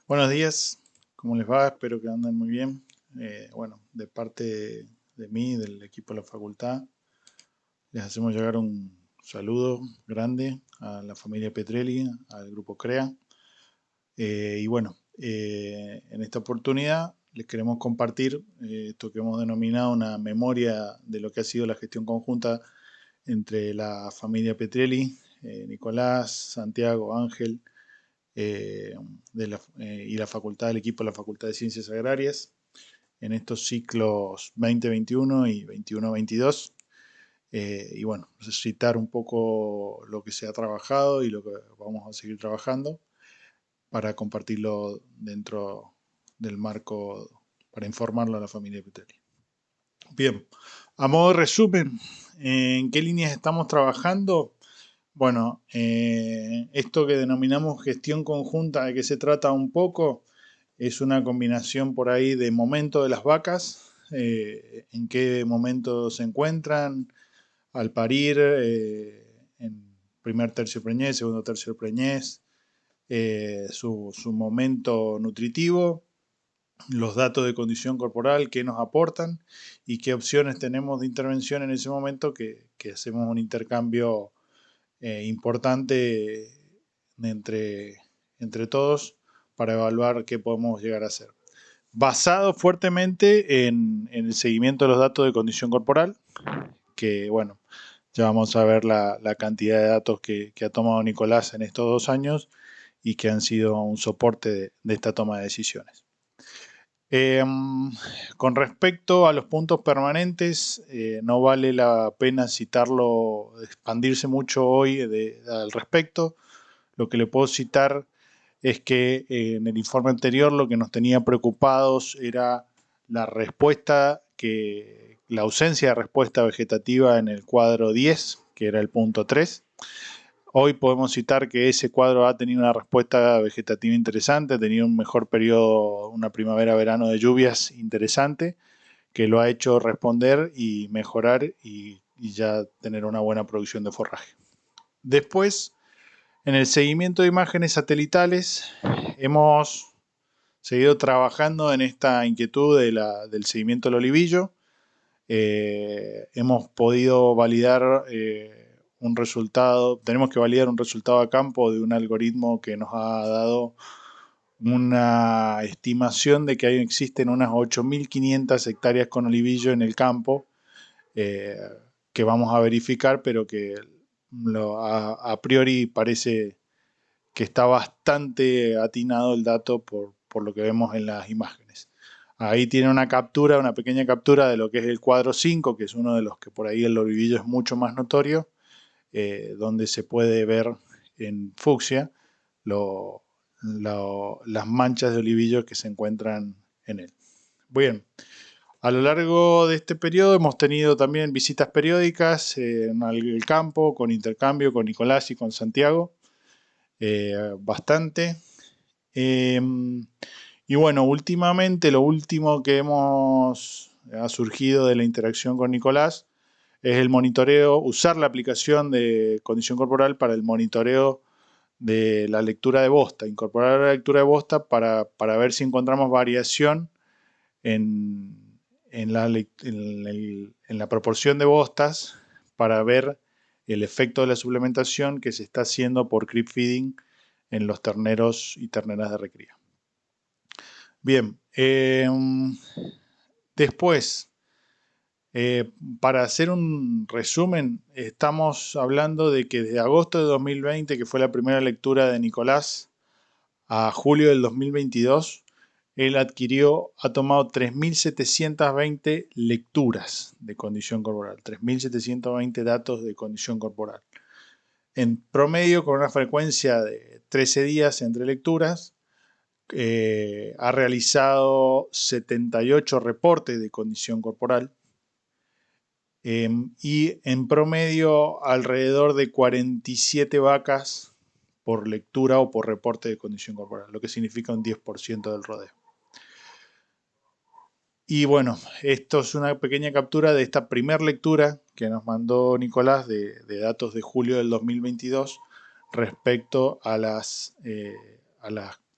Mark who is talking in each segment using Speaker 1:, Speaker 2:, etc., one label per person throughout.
Speaker 1: Buenos días, ¿cómo les va? Espero que anden muy bien. Bueno, de parte de mí, del equipo de la facultad, les hacemos llegar un saludo grande a la familia Petrelli, al grupo CREA. Y bueno, en esta oportunidad les queremos compartir esto que hemos denominado una memoria de lo que ha sido la gestión conjunta entre la familia Petrelli, Nicolás, Santiago, Ángel, y la facultad, el equipo de la Facultad de Ciencias Agrarias en estos ciclos 2021 y 21-22. Y bueno, citar un poco lo que se ha trabajado y lo que vamos a seguir trabajando para compartirlo dentro del marco, para informarlo a la familia Petelli. Bien, a modo de resumen, ¿en qué líneas estamos trabajando? Bueno, esto que denominamos gestión conjunta, ¿de qué se trata un poco? Es una combinación por ahí de momento de las vacas, en qué momento se encuentran al parir, en primer tercio preñez, segundo tercio preñez, su momento nutritivo, los datos de condición corporal, qué nos aportan y qué opciones tenemos de intervención en ese momento que hacemos un intercambio importante entre, entre todos para evaluar qué podemos llegar a hacer. Basado fuertemente en el seguimiento de los datos de condición corporal, que bueno, ya vamos a ver la cantidad de datos que ha tomado Nicolás en estos 2 años y que han sido un soporte de esta toma de decisiones. Con respecto a los puntos permanentes, no vale la pena citarlo, expandirse mucho hoy al respecto. Lo que le puedo citar es que en el informe anterior lo que nos tenía preocupados era la ausencia de respuesta vegetativa en el cuadro 10, que era el punto 3. Hoy podemos citar que ese cuadro ha tenido una respuesta vegetativa interesante, ha tenido un mejor periodo, una primavera-verano de lluvias interesante, que lo ha hecho responder y mejorar y ya tener una buena producción de forraje. Después, en el seguimiento de imágenes satelitales, hemos seguido trabajando en esta inquietud del seguimiento del olivillo. Hemos podido validar un resultado, tenemos que validar un resultado a campo de un algoritmo que nos ha dado una estimación de que existen unas 8.500 hectáreas con olivillo en el campo, que vamos a verificar, pero que a priori parece que está bastante atinado el dato por lo que vemos en las imágenes. Ahí tiene una captura, una pequeña captura de lo que es el cuadro 5, que es uno de los que por ahí el olivillo es mucho más notorio, donde se puede ver en fucsia las manchas de olivillo que se encuentran en él. Bien, a lo largo de este periodo hemos tenido también visitas periódicas en el campo, con intercambio con Nicolás y con Santiago, bastante. Y bueno, últimamente lo último que ha surgido de la interacción con Nicolás es el monitoreo, usar la aplicación de condición corporal para el monitoreo de la lectura de bosta, incorporar la lectura de bosta para ver si encontramos variación en la proporción de bostas, para ver el efecto de la suplementación que se está haciendo por creep feeding en los terneros y terneras de recría. Bien, después, para hacer un resumen, estamos hablando de que desde agosto de 2020, que fue la primera lectura de Nicolás, a julio del 2022, él ha tomado 3.720 lecturas de condición corporal, 3.720 datos de condición corporal. En promedio, con una frecuencia de 13 días entre lecturas, ha realizado 78 reportes de condición corporal y en promedio alrededor de 47 vacas por lectura o por reporte de condición corporal, lo que significa un 10% del rodeo. Y bueno, esto es una pequeña captura de esta primera lectura que nos mandó Nicolás de datos de julio del 2022 respecto a las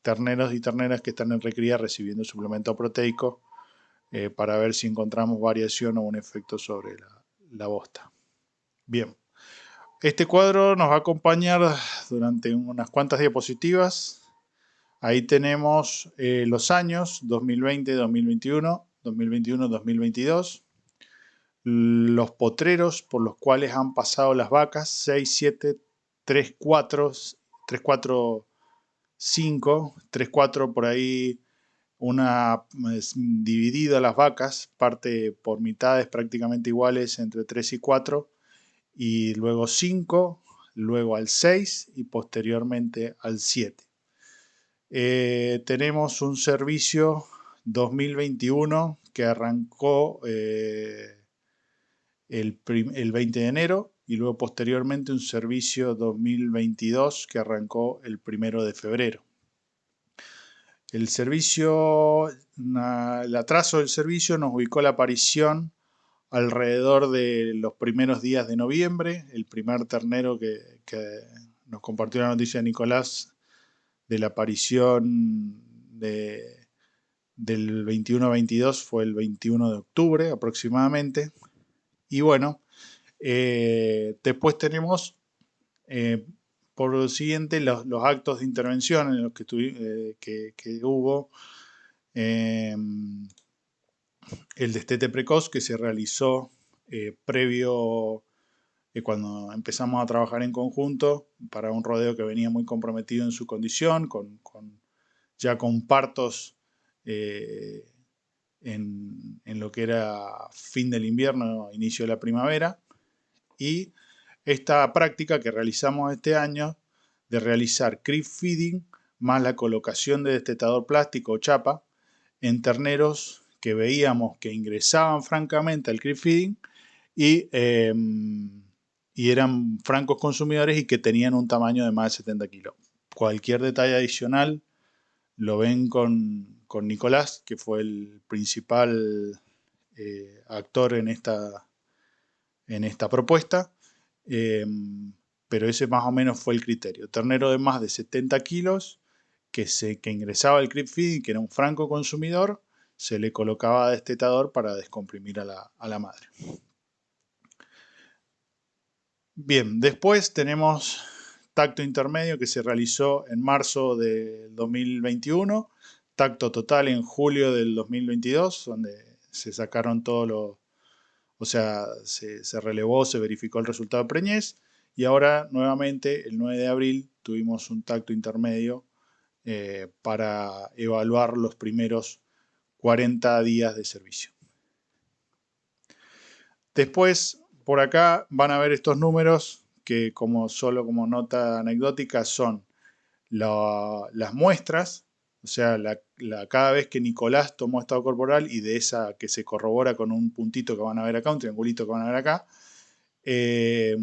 Speaker 1: terneros y terneras que están en recría recibiendo suplemento proteico para ver si encontramos variación o un efecto sobre la bosta. Bien, este cuadro nos va a acompañar durante unas cuantas diapositivas. Ahí tenemos los años 2020, 2021, 2021, 2022. Los potreros por los cuales han pasado las vacas, 6, 7, 3, 4, 3, 4, 5, 3, 4 por ahí, una dividida las vacas, parte por mitades prácticamente iguales entre 3 y 4, y luego 5, luego al 6 y posteriormente al 7. Tenemos un servicio 2021 que arrancó el 20 de enero y luego posteriormente un servicio 2022 que arrancó el 1 de febrero. El servicio, el atraso del servicio nos ubicó la aparición alrededor de los primeros días de noviembre. El primer ternero que nos compartió la noticia de Nicolás de la aparición del 21-22 fue el 21 de octubre aproximadamente. Y bueno, después tenemos por lo siguiente los actos de intervención en los que hubo el destete precoz que se realizó previo cuando empezamos a trabajar en conjunto para un rodeo que venía muy comprometido en su condición, ya con partos en lo que era fin del invierno, inicio de la primavera, y esta práctica que realizamos este año de realizar crib feeding más la colocación de destetador plástico o chapa en terneros que veíamos que ingresaban francamente al crib feeding y eran francos consumidores y que tenían un tamaño de más de 70 kilos. Cualquier detalle adicional lo ven con Nicolás, que fue el principal actor en esta propuesta, pero ese más o menos fue el criterio. Ternero de más de 70 kilos que ingresaba al crib feeding, que era un franco consumidor, se le colocaba destetador para descomprimir a la madre. Bien, después tenemos tacto intermedio que se realizó en marzo del 2021, tacto total en julio del 2022, donde se sacaron todos los, o sea, se relevó, se verificó el resultado de preñez, y ahora nuevamente el 9 de abril tuvimos un tacto intermedio para evaluar los primeros 40 días de servicio. Después, por acá van a ver estos números que solo como nota anecdótica son las muestras, o sea, cada vez que Nicolás tomó estado corporal y de esa que se corrobora con un puntito que van a ver acá, un triangulito que van a ver acá, que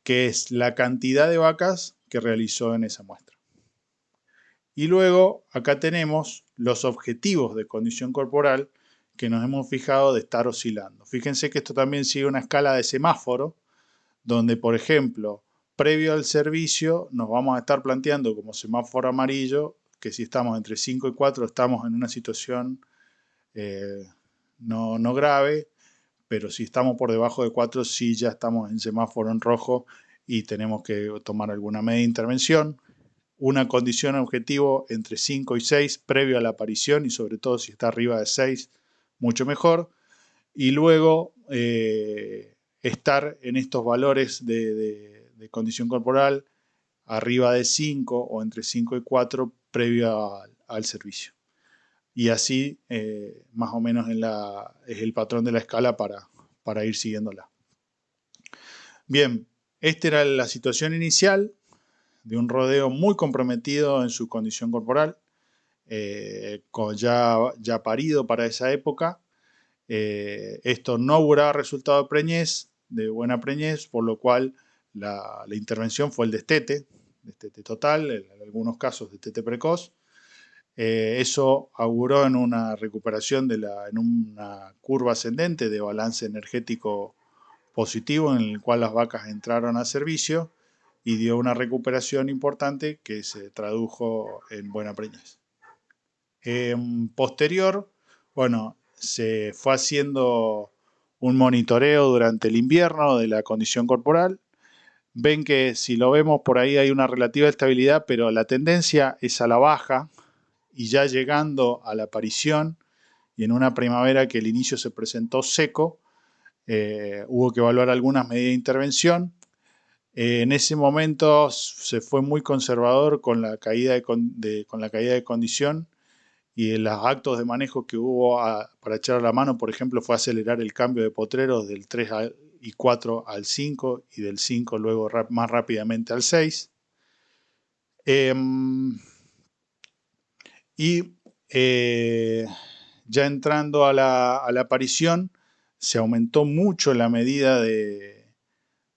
Speaker 1: es la cantidad de vacas que realizó en esa muestra. Y luego acá tenemos los objetivos de condición corporal que nos hemos fijado de estar oscilando. Fíjense que esto también sigue una escala de semáforo, donde, por ejemplo, previo al servicio nos vamos a estar planteando como semáforo amarillo que si estamos entre 5 y 4 estamos en una situación no grave, pero si estamos por debajo de 4 sí ya estamos en semáforo en rojo y tenemos que tomar alguna medida de intervención. Una condición objetivo entre 5 y 6 previo a la aparición y sobre todo si está arriba de 6, mucho mejor. Y luego estar en estos valores de condición corporal arriba de 5 o entre 5 y 4 previo al servicio. Y así más o menos es el patrón de la escala para ir siguiéndola. Bien, esta era la situación inicial de un rodeo muy comprometido en su condición corporal, ya parido para esa época. Esto no auguraba resultado de buena preñez, por lo cual la intervención fue el destete total, en algunos casos destete precoz. Eso auguró en una recuperación en una curva ascendente de balance energético positivo en el cual las vacas entraron a servicio y dio una recuperación importante que se tradujo en buena preñez. Posterior, bueno, se fue haciendo un monitoreo durante el invierno de la condición corporal. Ven que si lo vemos por ahí hay una relativa estabilidad, pero la tendencia es a la baja, y ya llegando a la aparición y en una primavera que el inicio se presentó seco, hubo que evaluar algunas medidas de intervención. En ese momento se fue muy conservador con la caída de condición, y en los actos de manejo que hubo para echar la mano, por ejemplo, fue acelerar el cambio de potreros del 3 y 4 al 5 y del 5 luego más rápidamente al 6. Y ya entrando a la aparición, se aumentó mucho la medida de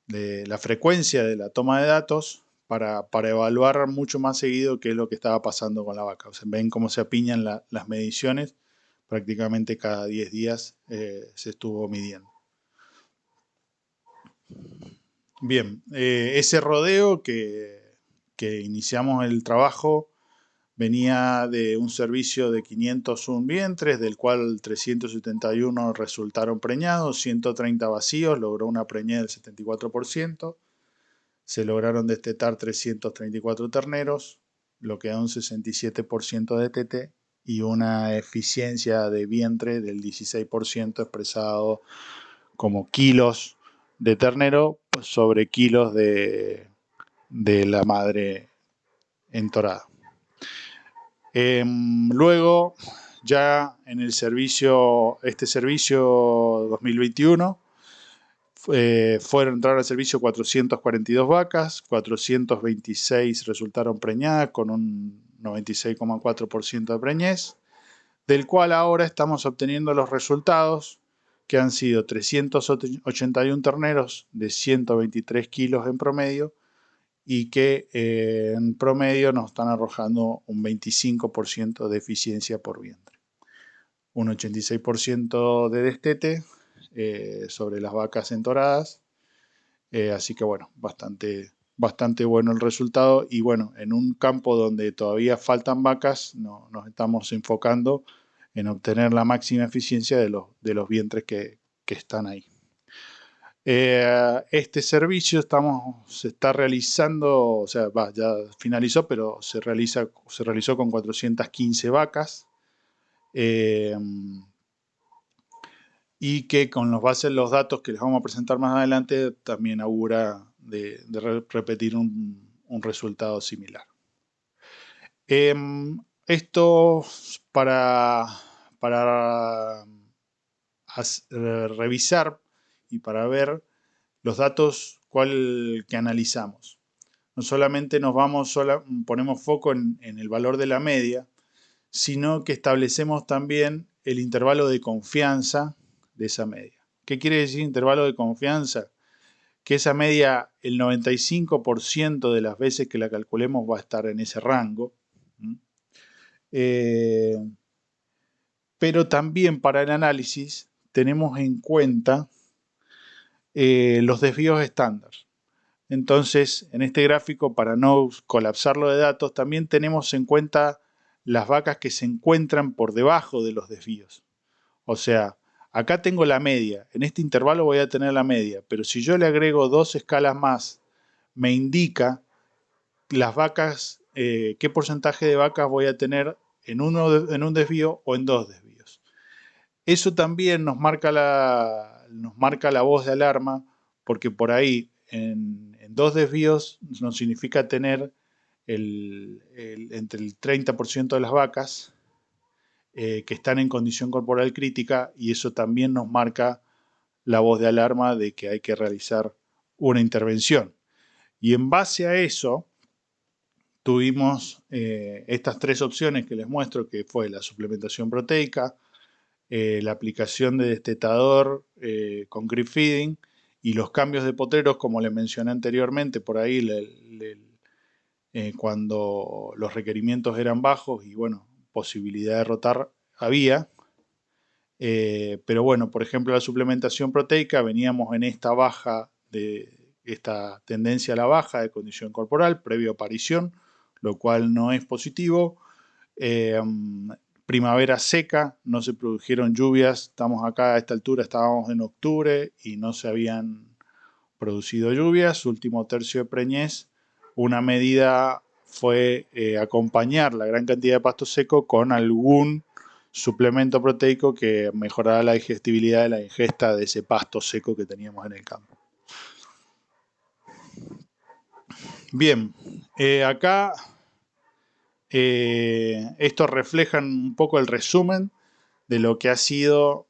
Speaker 1: la frecuencia de la toma de datos para evaluar mucho más seguido qué es lo que estaba pasando con la vaca. O sea, ven cómo se apiñan las mediciones, prácticamente cada 10 días se estuvo midiendo. Bien, ese rodeo que iniciamos el trabajo venía de un servicio de 501 vientres, del cual 371 resultaron preñados, 130 vacíos, logró una preñez del 74%. Se lograron destetar 334 terneros, lo que da un 67% de tete y una eficiencia de vientre del 16% expresado como kilos de ternero sobre kilos de la madre entorada. Luego, ya en el servicio 2021, fueron a entrar al servicio 442 vacas, 426 resultaron preñadas con un 96,4% de preñez, del cual ahora estamos obteniendo los resultados, que han sido 381 terneros de 123 kilos en promedio, y que en promedio nos están arrojando un 25% de eficiencia por vientre. Un 86% de destete sobre las vacas entoradas. Así que bueno, bastante bueno el resultado. Y bueno, en un campo donde todavía faltan vacas, nos estamos enfocando en obtener la máxima eficiencia de los vientres que están ahí. Este servicio se está realizando, o sea, ya finalizó, pero se realizó con 415 vacas. Y que con los datos que les vamos a presentar más adelante también augura de repetir un resultado similar. Esto para revisar y para ver los datos que analizamos. No solamente ponemos foco en el valor de la media, sino que establecemos también el intervalo de confianza de esa media. ¿Qué quiere decir intervalo de confianza? Que esa media, el 95% de las veces que la calculemos va a estar en ese rango. Pero también para el análisis tenemos en cuenta los desvíos estándar. Entonces, en este gráfico, para no colapsarlo de datos, también tenemos en cuenta las vacas que se encuentran por debajo de los desvíos. O sea, acá tengo la media, en este intervalo voy a tener la media, pero si yo le agrego 2 escalas más, me indica las vacas, qué porcentaje de vacas voy a tener en un desvío o en 2 desvíos. Eso también nos marca la voz de alarma, porque por ahí en 2 desvíos nos significa tener entre el 30% de las vacas que están en condición corporal crítica, y eso también nos marca la voz de alarma de que hay que realizar una intervención. Y en base a eso tuvimos estas 3 opciones que les muestro, que fue la suplementación proteica, la aplicación de destetador con grip feeding y los cambios de potreros, como les mencioné anteriormente, por ahí cuando los requerimientos eran bajos y bueno, posibilidad de rotar había. Pero bueno, por ejemplo, la suplementación proteica, veníamos en esta baja esta tendencia a la baja de condición corporal previo a aparición, lo cual no es positivo. Primavera seca, no se produjeron lluvias, estamos acá a esta altura, estábamos en octubre y no se habían producido lluvias. Último tercio de preñez, una medida fue acompañar la gran cantidad de pasto seco con algún suplemento proteico que mejorara la digestibilidad de la ingesta de ese pasto seco que teníamos en el campo. Bien, acá esto refleja un poco el resumen de lo que ha sido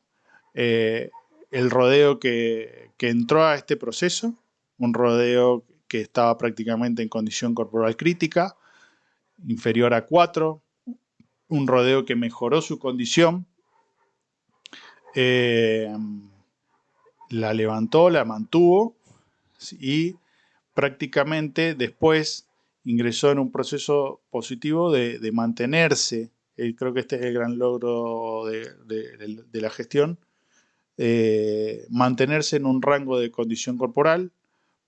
Speaker 1: el rodeo que entró a este proceso, un rodeo que estaba prácticamente en condición corporal crítica, inferior a 4, un rodeo que mejoró su condición, la levantó, la mantuvo y prácticamente después ingresó en un proceso positivo de mantenerse. Creo que este es el gran logro de la gestión. Mantenerse en un rango de condición corporal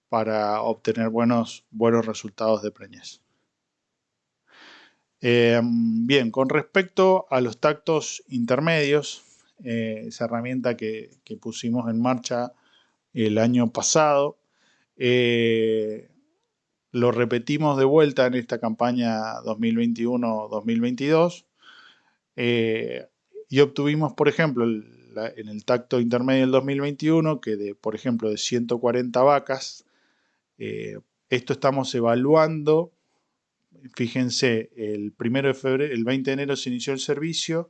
Speaker 1: para obtener buenos resultados de preñez. Bien, con respecto a los tactos intermedios, esa herramienta que pusimos en marcha el año pasado, lo repetimos de vuelta en esta campaña 2021-2022 y obtuvimos, por ejemplo, en el tacto intermedio del 2021, que por ejemplo, de 140 vacas, esto estamos evaluando. Fíjense, el 1 de febrero, el 20 de enero se inició el servicio,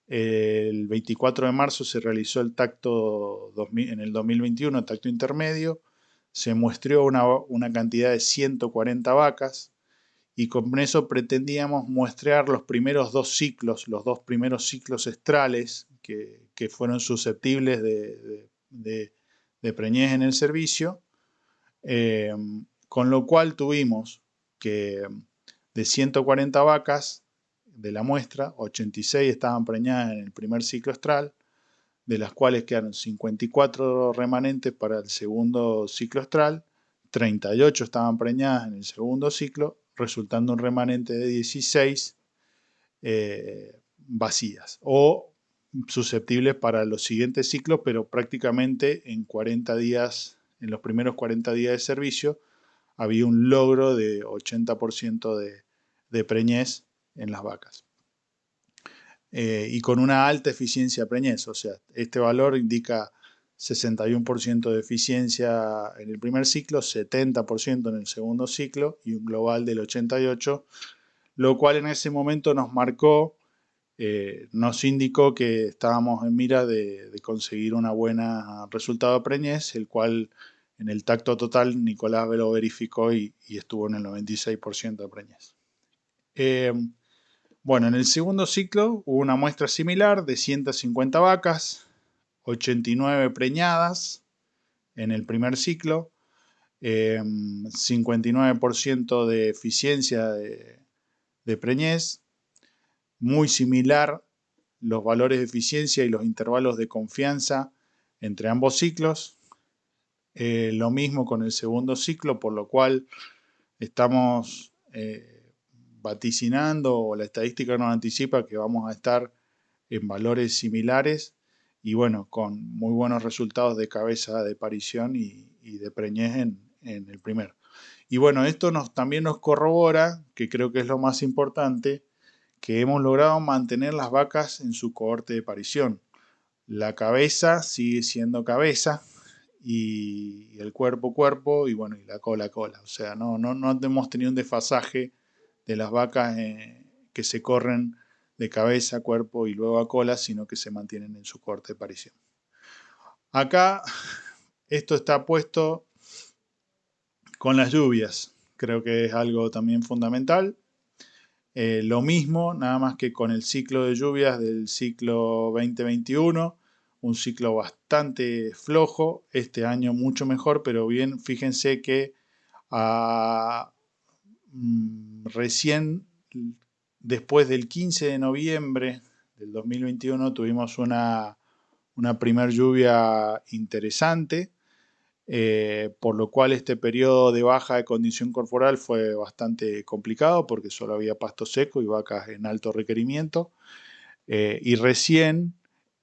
Speaker 1: el 24 de marzo se realizó el tacto en el 2021, tacto intermedio, se muestreó una cantidad de 140 vacas y con eso pretendíamos muestrear los primeros dos ciclos, los dos primeros ciclos estrales que fueron susceptibles de preñez en el servicio, con lo cual tuvimos que de 140 vacas de la muestra, 86 estaban preñadas en el primer ciclo estral, de las cuales quedaron 54 remanentes para el segundo ciclo estral, 38 estaban preñadas en el segundo ciclo, resultando un remanente de 16 vacías o susceptibles para los siguientes ciclos, pero prácticamente en 40 días, en los primeros 40 días de servicio, había un logro de 80% de preñez en las vacas. Y con una alta eficiencia preñez, o sea, este valor indica 61% de eficiencia en el primer ciclo, 70% en el segundo ciclo y un global del 88%, lo cual en ese momento nos marcó, nos indicó que estábamos en mira de conseguir un buen resultado de preñez, el cual en el tacto total Nicolás lo verificó y estuvo en el 96% de preñez. Bueno, en el segundo ciclo hubo una muestra similar de 150 vacas, 89 preñadas en el primer ciclo, 59% de eficiencia de preñez, muy similar los valores de eficiencia y los intervalos de confianza entre ambos ciclos. Lo mismo con el segundo ciclo, por lo cual estamos vaticinando, o la estadística nos anticipa que vamos a estar en valores similares y bueno, con muy buenos resultados de cabeza de parición y de preñez en el primero. Y bueno, esto también nos corrobora, que creo que es lo más importante, que hemos logrado mantener las vacas en su cohorte de parición. La cabeza sigue siendo cabeza y el cuerpo y bueno, y la cola. O sea, no hemos tenido un desfasaje de las vacas que se corren de cabeza, cuerpo y luego a cola, sino que se mantienen en su cohorte de parición. Acá esto está puesto con las lluvias. Creo que es algo también fundamental. Lo mismo, nada más que con el ciclo de lluvias del ciclo 2021, un ciclo bastante flojo, este año mucho mejor, pero bien, fíjense que recién después del 15 de noviembre del 2021 tuvimos una primer lluvia interesante, por lo cual este periodo de baja de condición corporal fue bastante complicado porque solo había pasto seco y vacas en alto requerimiento. Y recién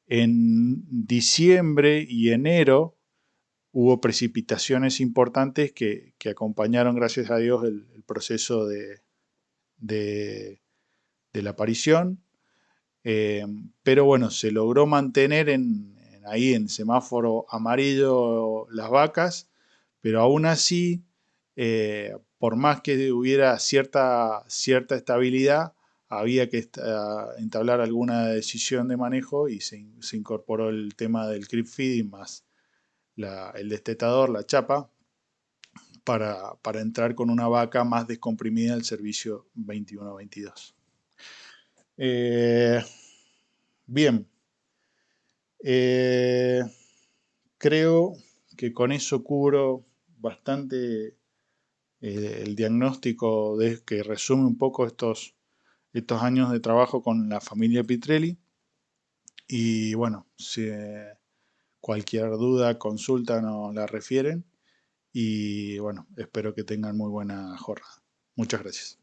Speaker 1: en diciembre y enero hubo precipitaciones importantes que acompañaron, gracias a Dios, el proceso de, de la aparición. Pero bueno, se logró mantener ahí en semáforo amarillo las vacas, pero aún así, por más que hubiera cierta estabilidad, había que entablar alguna decisión de manejo y se incorporó el tema del creep feeding más el destetador, la chapa, para entrar con una vaca más descomprimida al servicio 21-22. Bien, eh, creo que con eso cubro bastante el diagnóstico que resume un poco estos años de trabajo con la familia Pitrelli. Y bueno, si cualquier duda, consulta nos la refieren. Y bueno, espero que tengan muy buena jornada. Muchas gracias.